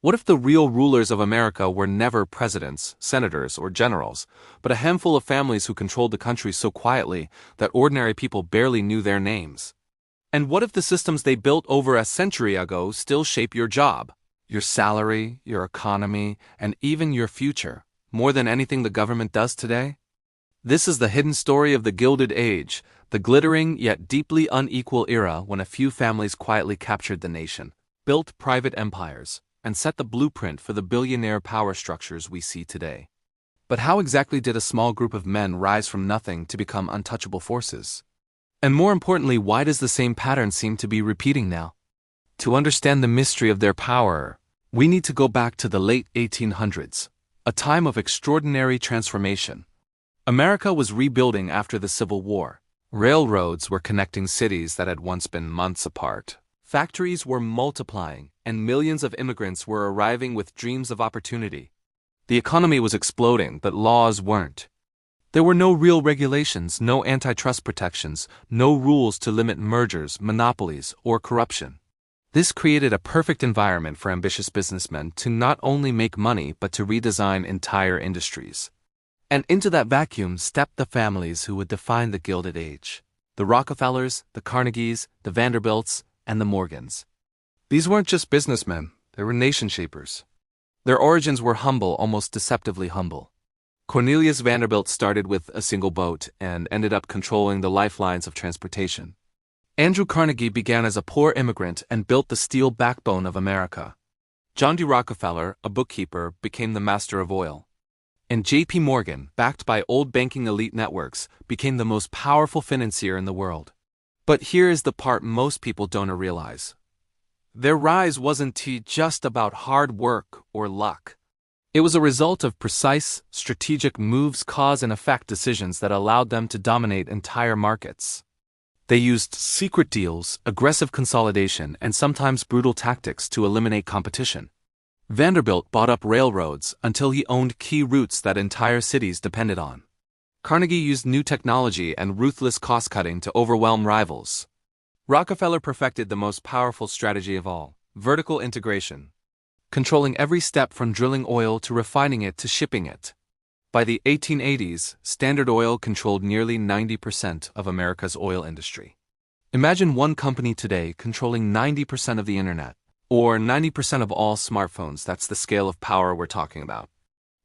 What if the real rulers of America were never presidents, senators, or generals, but a handful of families who controlled the country so quietly that ordinary people barely knew their names? And what if the systems they built over a century ago still shape your job, your salary, your economy, and even your future, more than anything the government does today? This is the hidden story of the Gilded Age, the glittering yet deeply unequal era when a few families quietly captured the nation, built private empires, and set the blueprint for the billionaire power structures we see today. But how exactly did a small group of men rise from nothing to become untouchable forces? And more importantly, why does the same pattern seem to be repeating now? To understand the mystery of their power, we need to go back to the late 1800s, a time of extraordinary transformation. America was rebuilding after the Civil War. Railroads were connecting cities that had once been months apart. Factories were multiplying, and millions of immigrants were arriving with dreams of opportunity. The economy was exploding, but laws weren't. There were no real regulations, no antitrust protections, no rules to limit mergers, monopolies, or corruption. This created a perfect environment for ambitious businessmen to not only make money but to redesign entire industries. And into that vacuum stepped the families who would define the Gilded Age: the Rockefellers, the Carnegies, the Vanderbilts, and the Morgans. These weren't just businessmen, they were nation shapers. Their origins were humble, almost deceptively humble. Cornelius Vanderbilt started with a single boat and ended up controlling the lifelines of transportation. Andrew Carnegie began as a poor immigrant and built the steel backbone of America. John D. Rockefeller, a bookkeeper, became the master of oil. And J.P. Morgan, backed by old banking elite networks, became the most powerful financier in the world. But here is the part most people don't realize. Their rise wasn't just about hard work or luck. It was a result of precise, strategic moves, cause and effect decisions that allowed them to dominate entire markets. They used secret deals, aggressive consolidation, and sometimes brutal tactics to eliminate competition. Vanderbilt bought up railroads until he owned key routes that entire cities depended on. Carnegie used new technology and ruthless cost-cutting to overwhelm rivals. Rockefeller perfected the most powerful strategy of all: vertical integration, controlling every step from drilling oil to refining it to shipping it. By the 1880s, Standard Oil controlled nearly 90% of America's oil industry. Imagine one company today controlling 90% of the internet, or 90% of all smartphones. That's the scale of power we're talking about.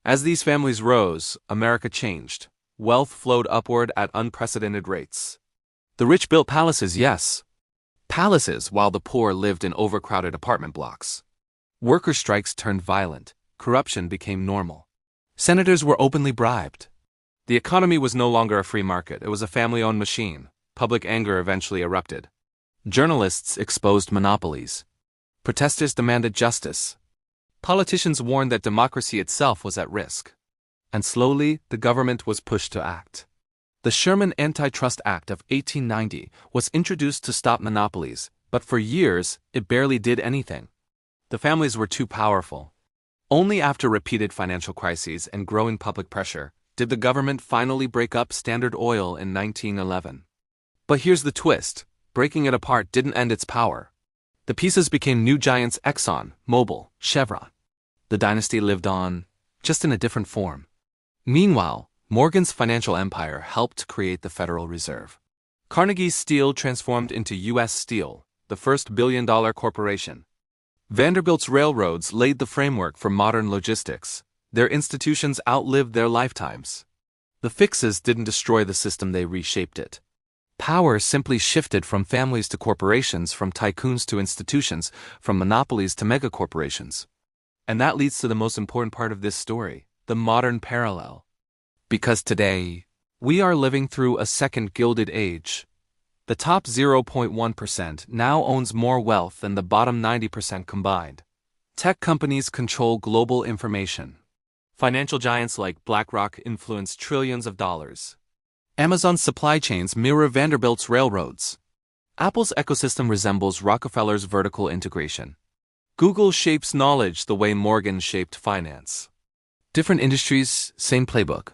As these families rose, America changed. Wealth flowed upward at unprecedented rates. The rich built palaces, yes. Palaces, while the poor lived in overcrowded apartment blocks. Worker strikes turned violent. Corruption became normal. Senators were openly bribed. The economy was no longer a free market, it was a family-owned machine. Public anger eventually erupted. Journalists exposed monopolies. Protesters demanded justice. Politicians warned that democracy itself was at risk. And slowly, the government was pushed to act. The Sherman Antitrust Act of 1890 was introduced to stop monopolies, but for years, it barely did anything. The families were too powerful. Only after repeated financial crises and growing public pressure did the government finally break up Standard Oil in 1911. But here's the twist: breaking it apart didn't end its power. The pieces became new giants: Exxon, Mobil, Chevron. The dynasty lived on, just in a different form. Meanwhile, Morgan's financial empire helped create the Federal Reserve. Carnegie's Steel transformed into U.S. Steel, the first billion-dollar corporation. Vanderbilt's railroads laid the framework for modern logistics. Their institutions outlived their lifetimes. The fixes didn't destroy the system, they reshaped it. Power simply shifted from families to corporations, from tycoons to institutions, from monopolies to megacorporations. And that leads to the most important part of this story, the modern parallel. Because today, we are living through a second Gilded Age. The top 0.1% now owns more wealth than the bottom 90% combined. Tech companies control global information. Financial giants like BlackRock influence trillions of dollars. Amazon's supply chains mirror Vanderbilt's railroads. Apple's ecosystem resembles Rockefeller's vertical integration. Google shapes knowledge the way Morgan shaped finance. Different industries, same playbook.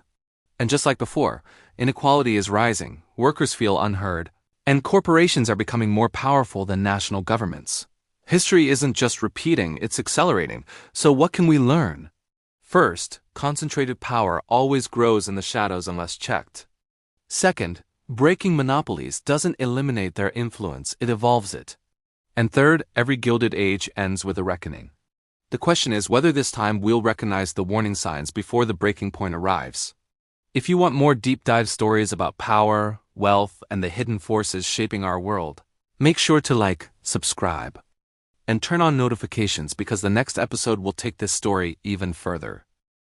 And just like before, inequality is rising, workers feel unheard, and corporations are becoming more powerful than national governments. History isn't just repeating, it's accelerating. So what can we learn? First, concentrated power always grows in the shadows unless checked. Second, breaking monopolies doesn't eliminate their influence, it evolves it. And third, every Gilded Age ends with a reckoning. The question is whether this time we'll recognize the warning signs before the breaking point arrives. If you want more deep dive stories about power, wealth, and the hidden forces shaping our world, make sure to like, subscribe, and turn on notifications because the next episode will take this story even further.